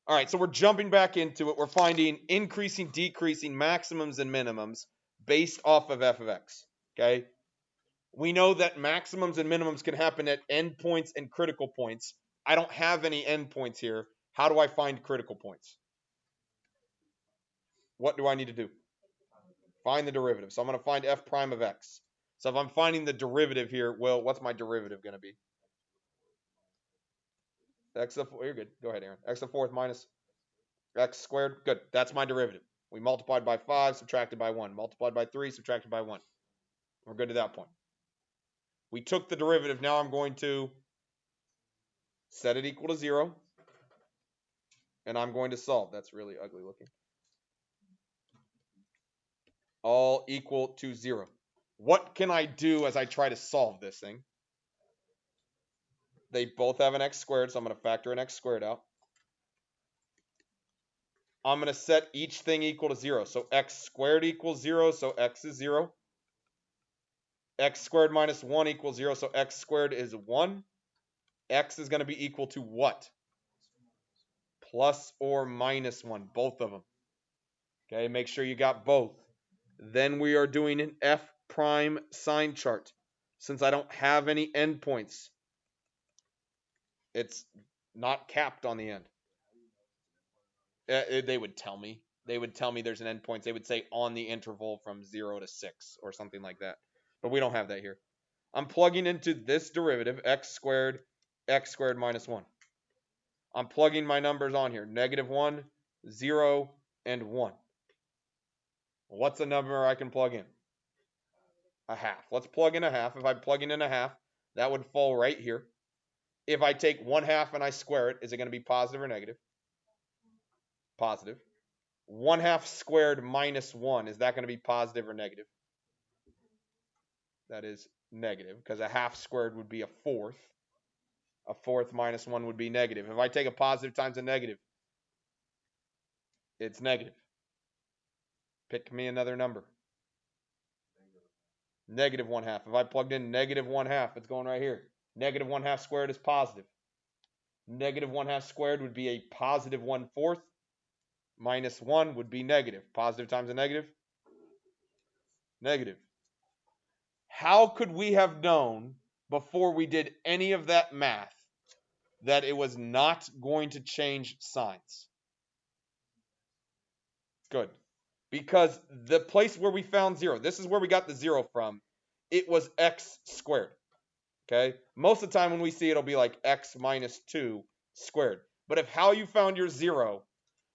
All right, so we're jumping back into it. We're finding increasing, decreasing maximums and minimums based off of f of x, okay? We know that maximums and minimums can happen at endpoints and critical points. I don't have any endpoints here. How do I find critical points? What do I need to do? Find the derivative. So I'm going to find f prime of x. So if I'm finding the derivative here, well, what's my derivative going to be? X to the fourth. You're good. Go ahead, Aaron. X to the fourth minus x squared. Good. That's my derivative. We multiplied by 5, subtracted by 1. Multiplied by 3, subtracted by 1. We're good to that point. We took the derivative. Now I'm going to set it equal to 0. And I'm going to solve. That's really ugly looking. All equal to 0. What can I do as I try to solve this thing? They both have an x squared, so I'm going to factor an x squared out. I'm going to set each thing equal to 0. So x squared equals 0, so x is 0. X squared minus 1 equals 0, so x squared is 1. X is going to be equal to what? Plus or minus 1, both of them. Okay, make sure you got both. Then we are doing an f prime sign chart. Since I don't have any endpoints, it's not capped on the end. They would tell me. They would tell me there's an endpoint. They would say on the interval from 0 to 6 or something like that. But we don't have that here. I'm plugging into this derivative, x squared minus 1. I'm plugging my numbers on here, -1, 0, and 1. What's a number I can plug in? A half. Let's plug in a half. If I'm plugging in a half, that would fall right here. If I take 1/2 and I square it, is it going to be positive or negative? Positive. 1/2 squared minus 1, is that going to be positive or negative? That is negative, because a half squared would be a fourth. A fourth minus 1 would be negative. If I take a positive times a negative, it's negative. Pick me another number. -1/2. If I plugged in -1/2, it's going right here. -1/2 squared is positive. -1/2 squared would be a positive 1/4. Minus 1 would be negative. Positive times a negative? Negative. How could we have known before we did any of that math that it was not going to change signs? Good. Because the place where we found 0, this is where we got the 0 from, it was x squared. Okay? Most of the time when we see it, it'll be like x minus 2 squared. But if how you found your 0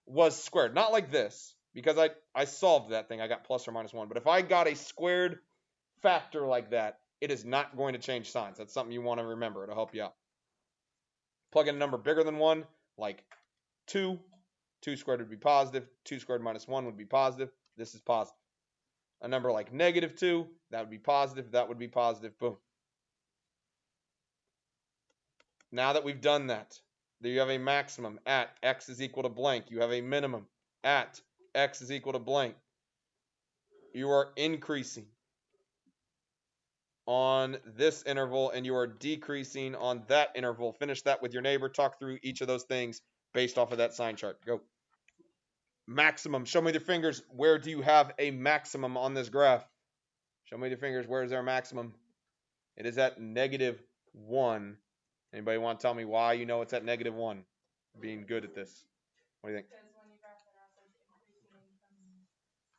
was squared, not like this, because I solved that thing, I got plus or minus 1. But if I got a squared factor like that, it is not going to change signs. That's something you want to remember. It'll help you out. Plug in a number bigger than 1, like 2. 2 squared would be positive. 2 squared minus 1 would be positive. This is positive. A number like -2, that would be positive. That would be positive. Boom. Now that we've done that, there you have a maximum at x is equal to blank. You have a minimum at x is equal to blank. You are increasing on this interval and you are decreasing on that interval. Finish that with your neighbor. Talk through each of those things based off of that sign chart. Go. Maximum. Show me with your fingers. Where do you have a maximum on this graph? Show me with your fingers. Where is our maximum? It is at -1. Anybody want to tell me why you know it's at -1? Being good at this. What do you think? Because when you graph it out, it's increasing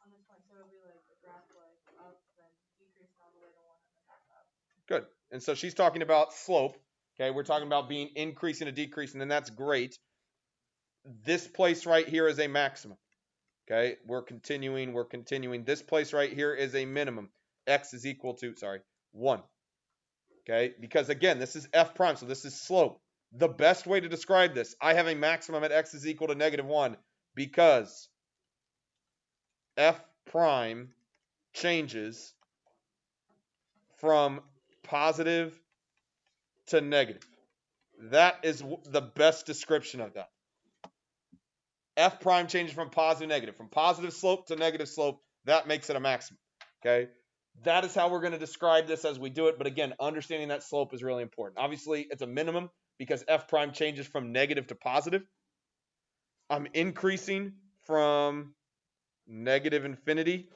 on this point. So it'll be like a graph like up, then decreasing all the way to 1 and then back up. Good. And so she's talking about slope. Okay, we're talking about being increasing and decreasing, and that's great. This place right here is a maximum. Okay, we're continuing. This place right here is a minimum. X is equal to, 1. Okay, because again, this is f prime, so this is slope. The best way to describe this, I have a maximum at x is equal to -1 because f prime changes from positive to negative. That is the best description of that. F prime changes from positive to negative. From positive slope to negative slope, that makes it a maximum. Okay? That is how we're going to describe this as we do it. But again, understanding that slope is really important. Obviously, it's a minimum because f prime changes from negative to positive. I'm increasing from negative infinity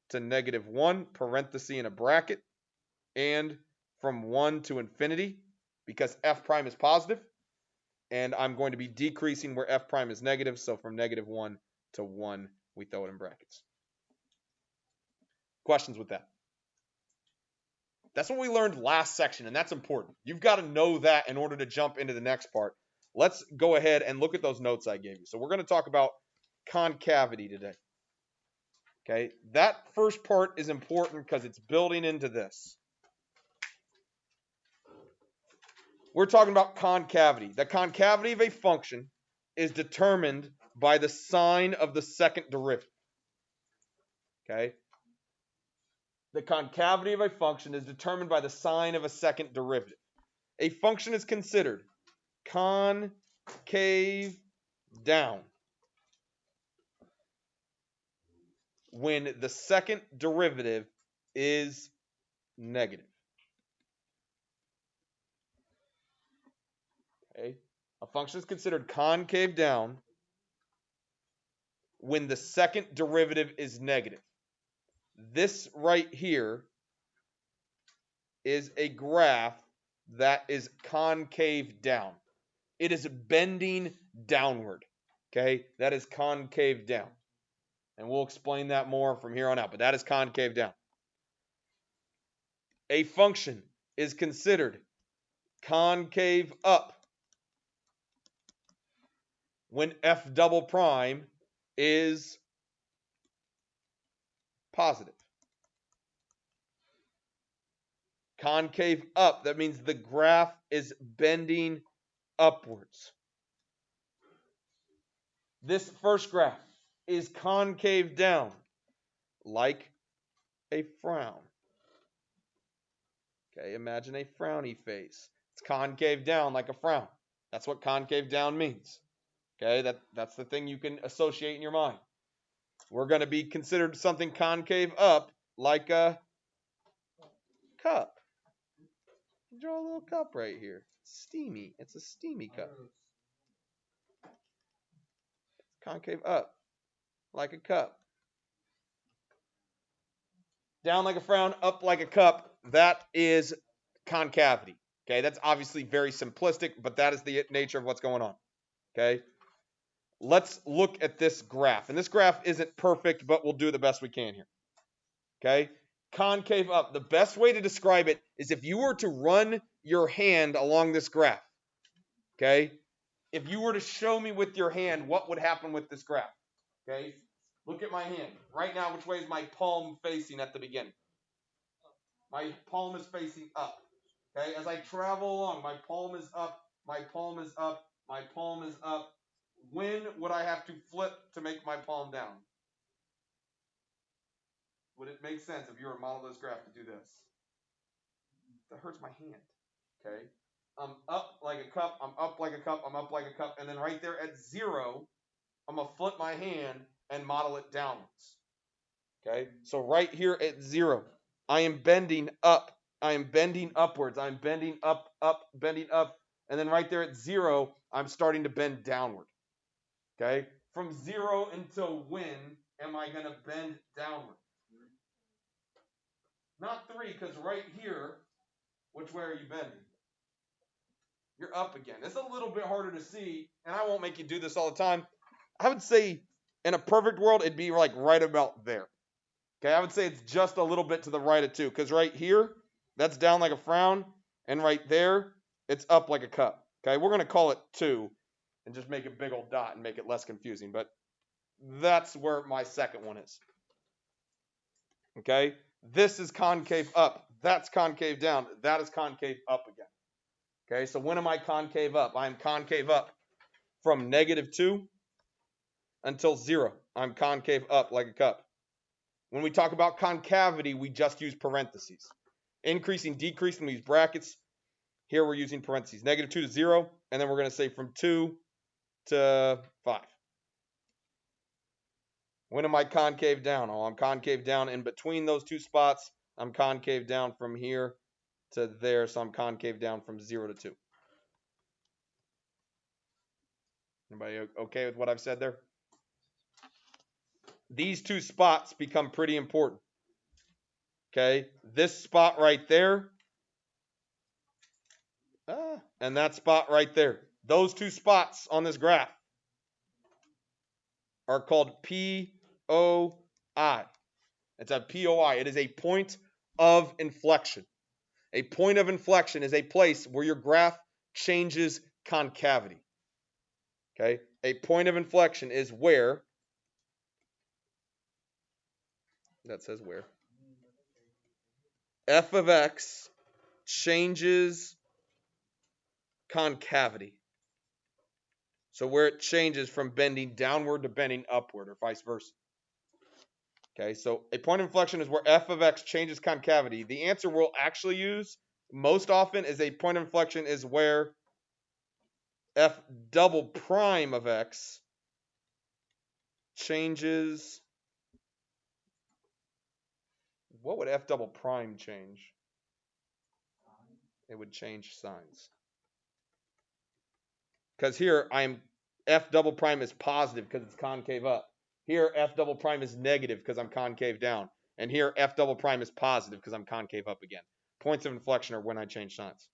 to negative 1, parenthesis in a bracket, and from 1 to infinity because f prime is positive, and I'm going to be decreasing where f prime is negative, so from negative 1 to 1, we throw it in brackets. Questions with that? That's what we learned last section, and that's important. You've got to know that in order to jump into the next part. Let's go ahead and look at those notes I gave you. So we're going to talk about concavity today. Okay, that first part is important because it's building into this. We're talking about concavity. The concavity of a function is determined by the sign of the second derivative. Okay? The concavity of a function is determined by the sign of a second derivative. A function is considered concave down when the second derivative is negative. Okay? A function is considered concave down when the second derivative is negative. This right here is a graph that is concave down. It is bending downward. Okay? That is concave down. And we'll explain that more from here on out, but that is concave down. A function is considered concave up when f double prime is positive. Concave up, that means the graph is bending upwards. This first graph is concave down, like a frown. Okay, imagine a frowny face. It's concave down like a frown. That's what concave down means. Okay, that's the thing you can associate in your mind. We're going to be considered something concave up like a cup. Draw a little cup right here. Steamy. It's a steamy cup. Concave up like a cup. Down like a frown, up like a cup. That is concavity. Okay, that's obviously very simplistic, but that is the nature of what's going on. Okay, let's look at this graph. And this graph isn't perfect, but we'll do the best we can here. Okay, concave up. The best way to describe it is if you were to run your hand along this graph. Okay, if you were to show me with your hand what would happen with this graph. Okay, look at my hand. Right now, which way is my palm facing at the beginning? My palm is facing up. Okay, as I travel along, my palm is up, my palm is up, my palm is up. When would I have to flip to make my palm down? Would it make sense if you were to model this graph to do this? That hurts my hand. Okay, I'm up like a cup, I'm up like a cup, I'm up like a cup, and then right there at 0, I'm going to flip my hand and model it downwards. Okay, so right here at 0, I am bending up. I am bending upwards. I'm bending up, up, bending up. And then right there at 0, I'm starting to bend downward. Okay, from 0 until when am I going to bend downward? Not 3, because right here, which way are you bending? You're up again. It's a little bit harder to see, and I won't make you do this all the time. I would say in a perfect world, it'd be like right about there. Okay, I would say it's just a little bit to the right of 2, because right here, that's down like a frown, and right there, it's up like a cup. Okay, we're going to call it 2 and just make a big old dot and make it less confusing, but that's where my second one is. Okay, this is concave up. That's concave down. That is concave up again. Okay, so when am I concave up? I'm concave up from -2 until 0. I'm concave up like a cup. When we talk about concavity, we just use parentheses. Increasing, decreasing, we use brackets. Here we're using parentheses. -2 to 0, and then we're going to say from 2 to 5. When am I concave down? Oh, I'm concave down in between those two spots. I'm concave down from here to there, so I'm concave down from 0 to 2. Anybody okay with what I've said there? These two spots become pretty important. Okay, this spot right there, and that spot right there. Those two spots on this graph are called POI. It's a POI. It is a point of inflection. A point of inflection is a place where your graph changes concavity. Okay? A point of inflection is where, that says where, f of x changes concavity. So where it changes from bending downward to bending upward or vice versa. Okay, so a point of inflection is where f of x changes concavity. The answer we'll actually use most often is a point of inflection is where f double prime of x changes. What would f double prime change? It would change signs. Because here I'm f double prime is positive because it's concave up. Here f double prime is negative because I'm concave down. And here f double prime is positive because I'm concave up again. Points of inflection are when I change signs.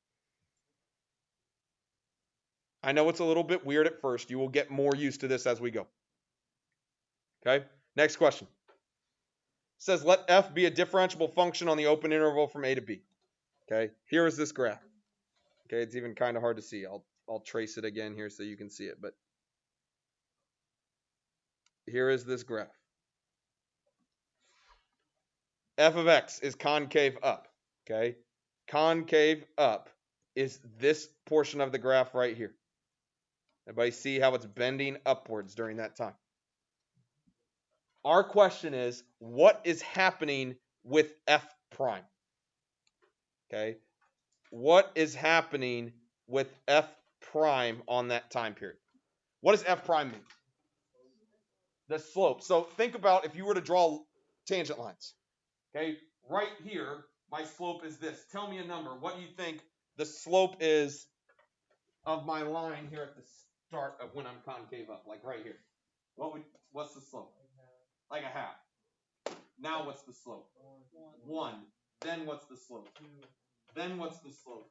I know it's a little bit weird at first. You will get more used to this as we go. Okay, next question. It says let f be a differentiable function on the open interval from a to b. Okay, here is this graph. Okay, it's even kind of hard to see. I'll trace it again here so you can see it. But here is this graph. F of x is concave up. Okay, concave up is this portion of the graph right here. Everybody see how it's bending upwards during that time? Our question is, what is happening with f prime? Okay, what is happening with f prime on that time period? What does f prime mean? The slope. So think about if you were to draw tangent lines. Okay, right here, my slope is this. Tell me a number. What do you think the slope is of my line here at the start of when I'm concave up, like right here? What's the slope? Like a half. Now what's the slope? 1. Then what's the slope? 2. Then what's the slope?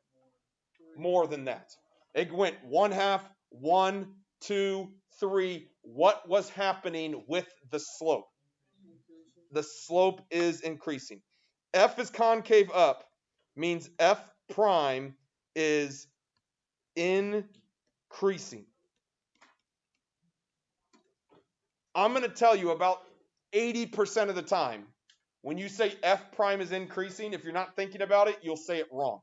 More than that. It went 1/2, 1, 2, 3. What was happening with the slope? The slope is increasing. F is concave up means f prime is increasing. I'm going to tell you about 80% of the time, when you say f prime is increasing, if you're not thinking about it, you'll say it wrong.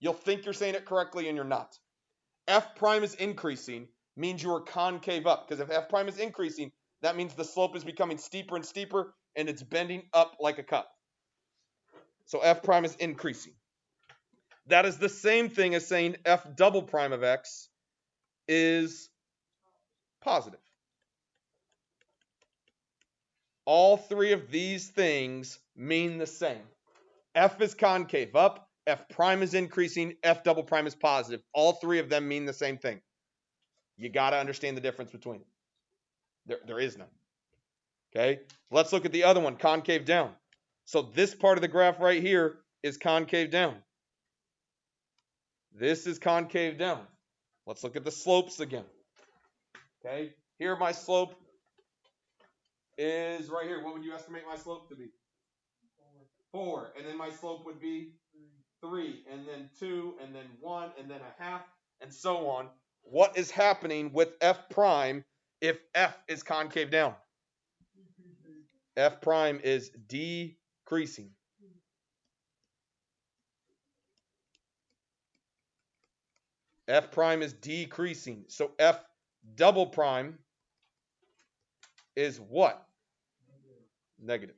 You'll think you're saying it correctly and you're not. F prime is increasing means you are concave up, because if f prime is increasing, that means the slope is becoming steeper and steeper and it's bending up like a cup. So f prime is increasing. That is the same thing as saying f double prime of x is positive. All three of these things mean the same. F is concave up, f prime is increasing, f double prime is positive. All three of them mean the same thing. You got to understand the difference between them. There is none. Okay, let's look at the other one, concave down. So this part of the graph right here is concave down. This is concave down. Let's look at the slopes again. Okay, here my slope is right here. What would you estimate my slope to be? 4. And then my slope would be 3, and then 2, and then 1, and then a half, and so on. What is happening with f prime if f is concave down? F prime is decreasing. F prime is decreasing. So f double prime is what? Negative.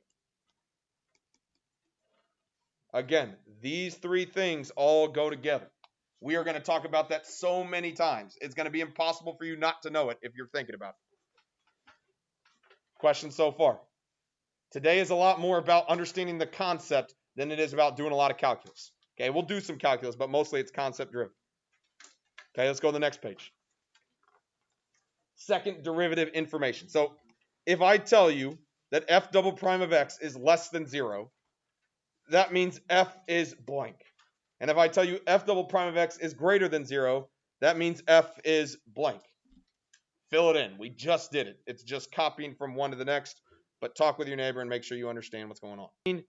Again, these three things all go together. We are going to talk about that so many times. It's going to be impossible for you not to know it if you're thinking about it. Questions so far? Today is a lot more about understanding the concept than it is about doing a lot of calculus. Okay, we'll do some calculus, but mostly it's concept driven. Okay, let's go to the next page. second derivative information. So if I tell you that f double prime of x is less than 0, that means f is blank. And if I tell you f double prime of x is greater than 0, that means f is blank. Fill it in. We just did it. It's just copying from one to the next, but talk with your neighbor and make sure you understand what's going on.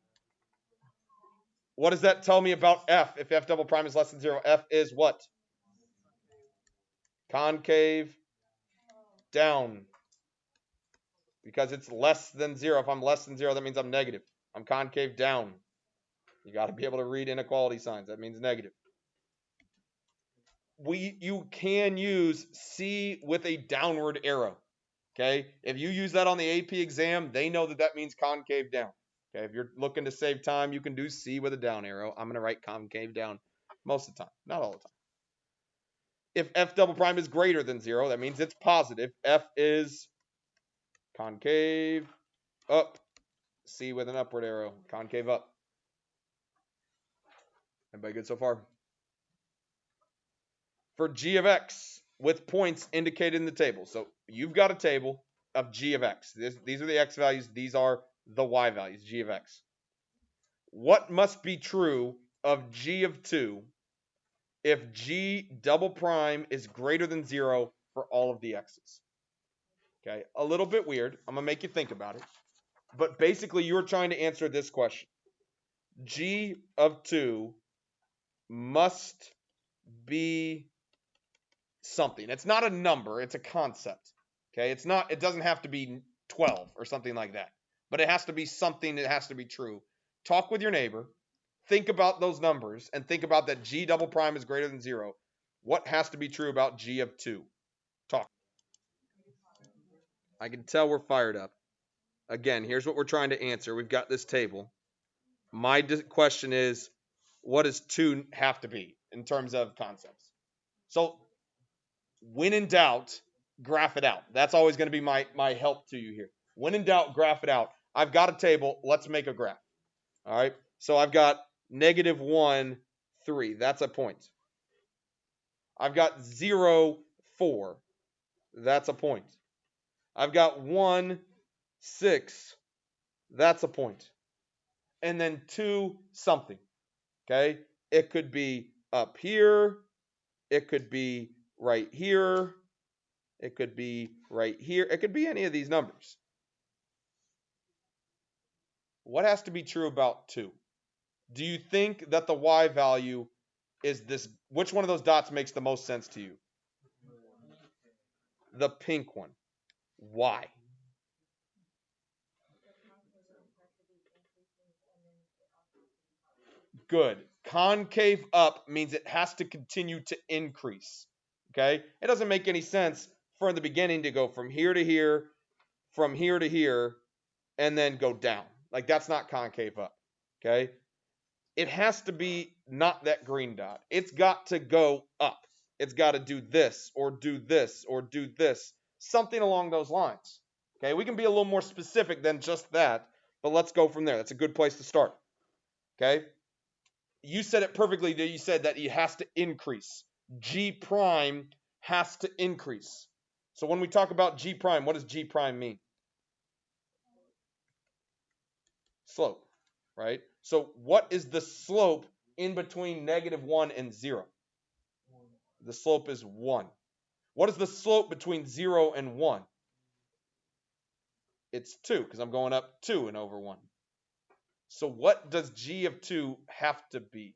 What does that tell me about f? If f double prime is less than 0, f is what? Concave down. Because it's less than 0. If I'm less than 0, that means I'm negative. I'm concave down. You got to be able to read inequality signs. That means negative. You can use C with a downward arrow. Okay? If you use that on the AP exam, they know that that means concave down. Okay? If you're looking to save time, you can do C with a down arrow. I'm going to write concave down most of the time. Not all the time. If f double prime is greater than 0, that means it's positive. F is concave up. C with an upward arrow. Concave up. Everybody good so far? For g of x with points indicated in the table. So you've got a table of g of x. These are the x values. These are the y values, g of x. What must be true of g of 2 if g double prime is greater than 0 for all of the x's? Okay, a little bit weird. I'm going to make you think about it. But basically, you're trying to answer this question. G of 2 must be something. It's not a number, it's a concept. Okay? It doesn't have to be 12 or something like that. But it has to be something that has to be true. Talk with your neighbor, think about those numbers, and think about that G double prime is greater than 0. What has to be true about G of 2? Talk. I can tell we're fired up. Again, here's what we're trying to answer. We've got this table. My question is, what does 2 have to be in terms of concepts? So, when in doubt, graph it out. That's always going to be my help to you here. When in doubt, graph it out. I've got a table. Let's make a graph. All right. So I've got -1, 3. That's a point. I've got 0, 4. That's a point. I've got 1, 6. That's a point. And then 2, something. Okay. It could be up here. It could be right here. It could be right here. It could be any of these numbers. What has to be true about 2? Do you think that the y value is this? Which one of those dots makes the most sense to you? The pink one. Why? Good. Concave up means it has to continue to increase. Okay? It doesn't make any sense for the beginning to go from here to here, from here to here, and then go down. Like, that's not concave up. Okay? It has to be not that green dot. It's got to go up. It's got to do this or do this or do this. Something along those lines. Okay, we can be a little more specific than just that, but let's go from there. That's a good place to start. Okay? You said it perfectly. You said that it has to increase. G prime has to increase. So when we talk about G prime, what does G prime mean? Slope, right? So what is the slope in between -1 and 0? The slope is 1. What is the slope between 0 and 1? It's 2, because I'm going up 2 and over 1. So what does G of 2 have to be?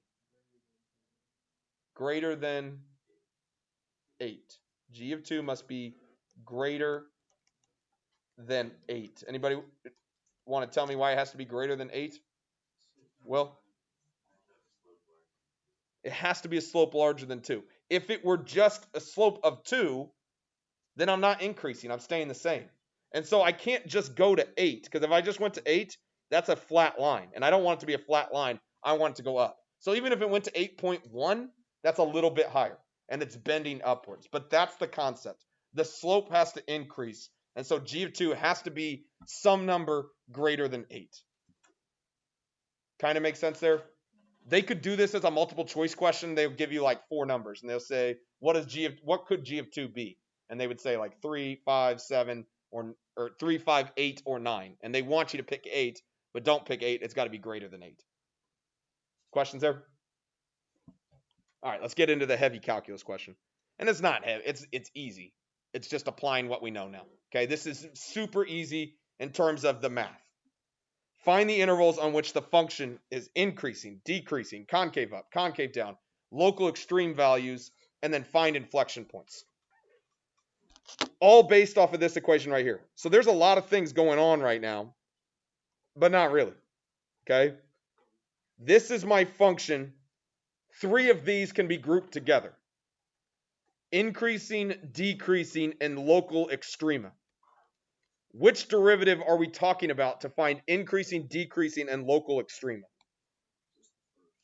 Greater than 8. G of 2 must be greater than 8. Anybody want to tell me why it has to be greater than 8? Well, it has to be a slope larger than 2. If it were just a slope of 2, then I'm not increasing. I'm staying the same. And so I can't just go to 8, because if I just went to 8, that's a flat line. And I don't want it to be a flat line. I want it to go up. So even if it went to 8.1, that's a little bit higher. And it's bending upwards. But that's the concept. The slope has to increase. And so G of 2 has to be some number greater than 8. Kind of makes sense there? They could do this as a multiple choice question. They'll give you like 4 numbers. And they'll say, what could G of 2 be? and they would say like 3, 5, 7, or 3, 5, 8, or 9. And they want you to pick 8, but don't pick 8. It's got to be greater than 8. Questions there? All right, let's get into the heavy calculus question. And it's not heavy. It's easy. It's just applying what we know now. Okay, this is super easy in terms of the math. Find the intervals on which the function is increasing, decreasing, concave up, concave down, local extreme values, and then find inflection points. All based off of this equation right here. So there's a lot of things going on right now, but not really. Okay? This is my function. 3 of these can be grouped together. Increasing, decreasing, and local extrema. Which derivative are we talking about to find increasing, decreasing, and local extrema?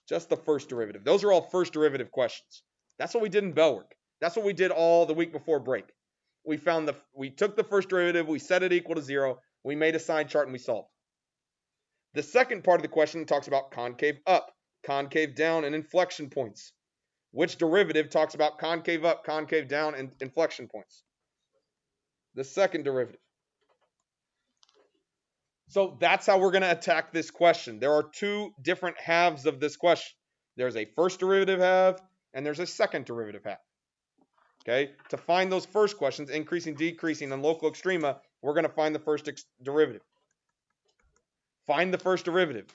Just the first derivative. Those are all first derivative questions. That's what we did in bell work. That's what we did all the week before break. We took the first derivative, we set it equal to 0, we made a sign chart, and we solved. The second part of the question talks about concave up, concave down, and inflection points. Which derivative talks about concave up, concave down, and inflection points? The second derivative. So that's how we're going to attack this question. There are 2 different halves of this question. There's a first derivative half, and there's a second derivative half. Okay? To find those first questions, increasing, decreasing, and local extrema, we're going to find the first derivative. Find the first derivative.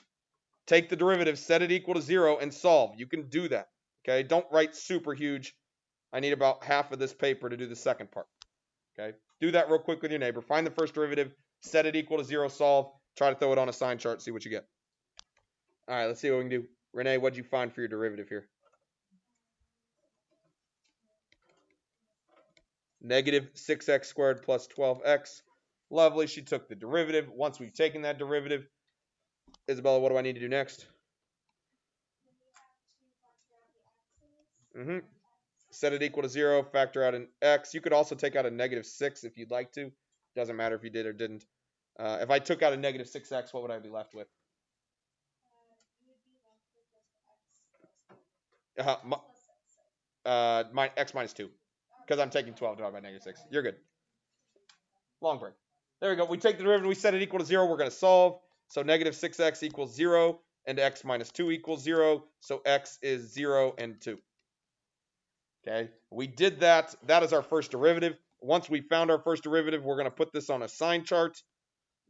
Take the derivative, set it equal to 0, and solve. You can do that. Okay? Don't write super huge. I need about half of this paper to do the second part. Okay? Do that real quick with your neighbor. Find the first derivative, set it equal to 0, solve. Try to throw it on a sign chart, see what you get. All right, let's see what we can do. Renee, what'd you find for your derivative here? Negative 6x squared plus 12x. Lovely, she took the derivative. Once we've taken that derivative, Isabella, what do I need to do next? Set it equal to 0, factor out an x. You could also take out a negative 6 if you'd like to. Doesn't matter if you did or didn't. If I took out a negative 6x, what would I be left with? X minus 2. Because I'm taking 12 divided by negative 6. You're good. Long break. There we go. We take the derivative. We set it equal to 0. We're going to solve. So negative 6x equals 0. And x minus 2 equals 0. So x is 0 and 2. Okay. We did that. That is our first derivative. Once we found our first derivative, we're going to put this on a sign chart.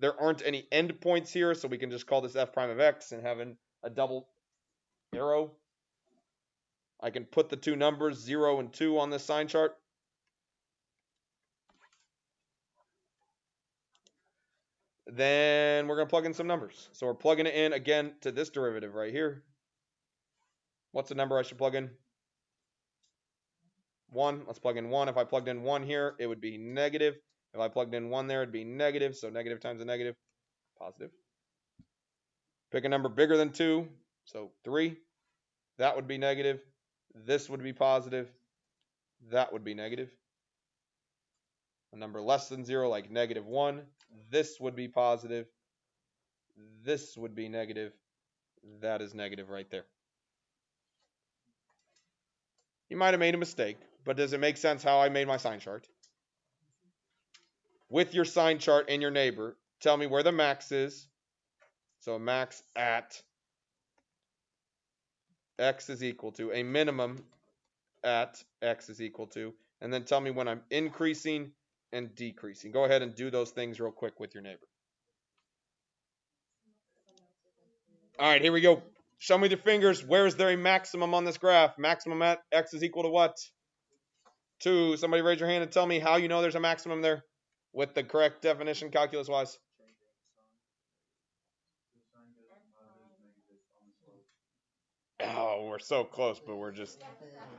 There aren't any endpoints here, so we can just call this f prime of x and have a double arrow. I can put the 2 numbers, 0 and 2, on this sign chart. Then we're going to plug in some numbers. So we're plugging it in again to this derivative right here. What's the number I should plug in? 1. Let's plug in 1. If I plugged in 1 here, it would be negative. If I plugged in 1 there, it'd be negative. So negative times a negative, positive. Pick a number bigger than 2. So 3. That would be negative. This would be positive. That would be negative. A number less than 0, like negative 1. This would be positive. This would be negative. That is negative right there. You might have made a mistake, but does it make sense how I made my sign chart? With your sign chart and your neighbor, tell me where the max is. So max at x is equal to a minimum at x is equal to, and then tell me when I'm increasing and decreasing. Go ahead and do those things real quick with your neighbor. All right, here we go. Show me with your fingers. Where is there a maximum on this graph? Maximum at x is equal to what? 2. Somebody raise your hand and tell me how you know there's a maximum there with the correct definition calculus-wise. Oh, we're so close, but we're just...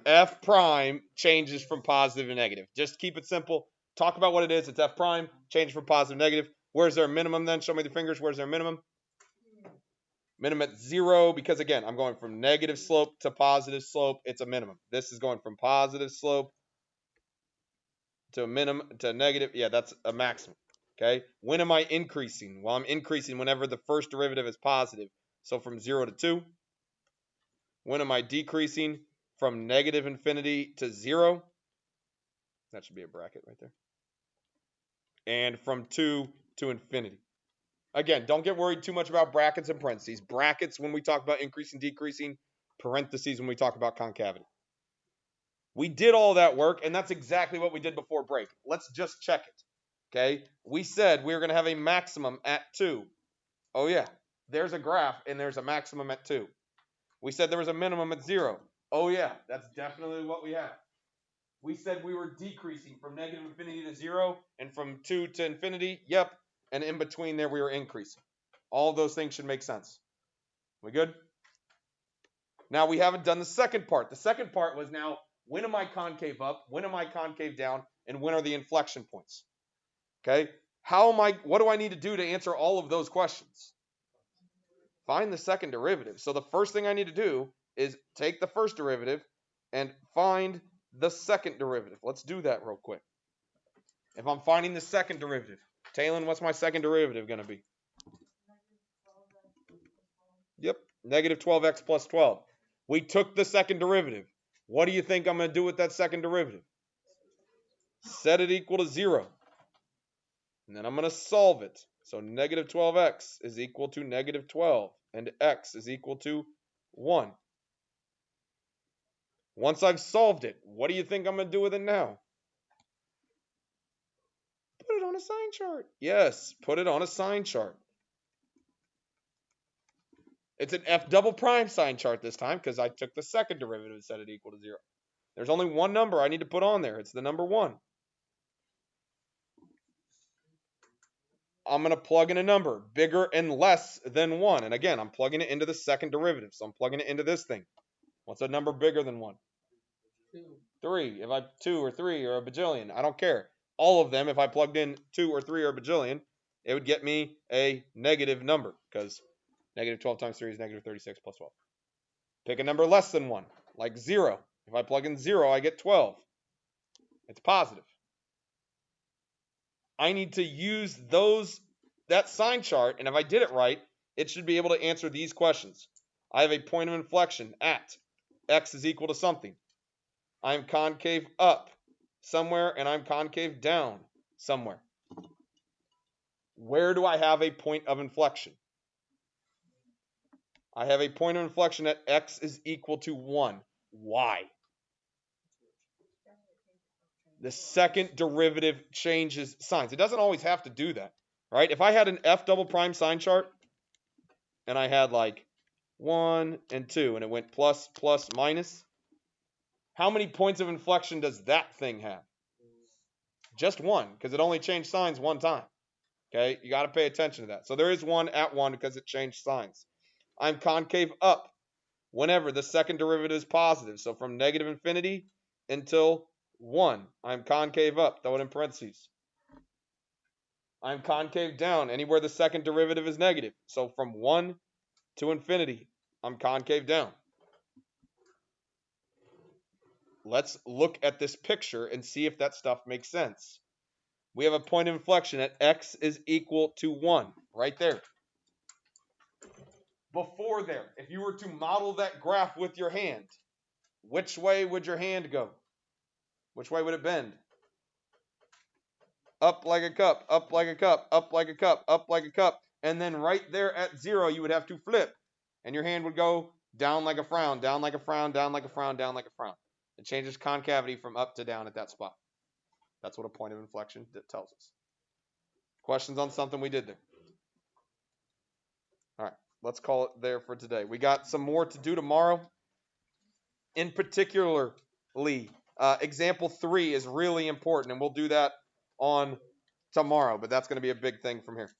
F prime changes from positive to negative. Just keep it simple. Talk about what it is. It's F prime. Change from positive to negative. Where's there a minimum then? Show me the fingers. Where's there a minimum? Minimum at 0, because again, I'm going from negative slope to positive slope. It's a minimum. This is going from positive slope to a minimum to negative. Yeah, that's a maximum. Okay. When am I increasing? Well, I'm increasing whenever the first derivative is positive. So from 0 to 2. When am I decreasing? From negative infinity to 0. That should be a bracket right there. And from 2 to infinity. Again, don't get worried too much about brackets and parentheses. Brackets when we talk about increasing, decreasing. Parentheses when we talk about concavity. We did all that work, and that's exactly what we did before break. Let's just check it. Okay? We said we were going to have a maximum at 2. Oh, yeah. There's a graph, and there's a maximum at 2. We said there was a minimum at 0. Oh, yeah. That's definitely what we have. We said we were decreasing from negative infinity to 0 and from 2 to infinity. Yep. And in between there, we were increasing. All of those things should make sense. We good? Now, we haven't done the second part. The second part was now, when am I concave up? When am I concave down? And when are the inflection points? Okay? What do I need to do to answer all of those questions? Find the second derivative. So the first thing I need to do is take the first derivative and find the second derivative. Let's do that real quick. If I'm finding the second derivative, Talon, what's my second derivative going to be? Yep, negative 12x plus 12. We took the second derivative. What do you think I'm going to do with that second derivative? Set it equal to 0. And then I'm going to solve it. So negative 12x is equal to negative 12. And x is equal to 1. Once I've solved it, what do you think I'm going to do with it now? Put it on a sign chart. Yes, put it on a sign chart. It's an f double prime sign chart this time because I took the second derivative and set it equal to 0. There's only one number I need to put on there. It's the number 1. I'm going to plug in a number bigger and less than 1. And again, I'm plugging it into the second derivative. So I'm plugging it into this thing. What's a number bigger than 1? 2. 3. If I 2 or 3 or a bajillion, I don't care. All of them, if I plugged in 2 or 3 or a bajillion, it would get me a negative number because negative 12 times 3 is negative 36 plus 12. Pick a number less than 1, like 0. If I plug in 0, I get 12. It's positive. I need to use that sign chart, and if I did it right, it should be able to answer these questions. I have a point of inflection at x is equal to something. I'm concave up somewhere, and I'm concave down somewhere. Where do I have a point of inflection? I have a point of inflection at x is equal to 1. Why? The second derivative changes signs. It doesn't always have to do that, right? If I had an f double prime sign chart, and I had like 1 and 2, and it went plus, plus, minus, how many points of inflection does that thing have? Just 1, because it only changed signs 1 time. Okay, you got to pay attention to that. So there is 1 at 1 because it changed signs. I'm concave up whenever the second derivative is positive. So from negative infinity until 1, I'm concave up. Throw it in parentheses. I'm concave down anywhere the second derivative is negative. So from 1 to infinity, I'm concave down. Let's look at this picture and see if that stuff makes sense. We have a point of inflection at x is equal to 1, right there. Before there, if you were to model that graph with your hand, which way would your hand go? Which way would it bend? Up like a cup, up like a cup, up like a cup, up like a cup. And then right there at 0, you would have to flip. And your hand would go down like a frown, down like a frown, down like a frown, down like a frown. It changes concavity from up to down at that spot. That's what a point of inflection tells us. Questions on something we did there? All right, let's call it there for today. We got some more to do tomorrow. In particularly, example 3 is really important, and we'll do that on tomorrow, but that's going to be a big thing from here.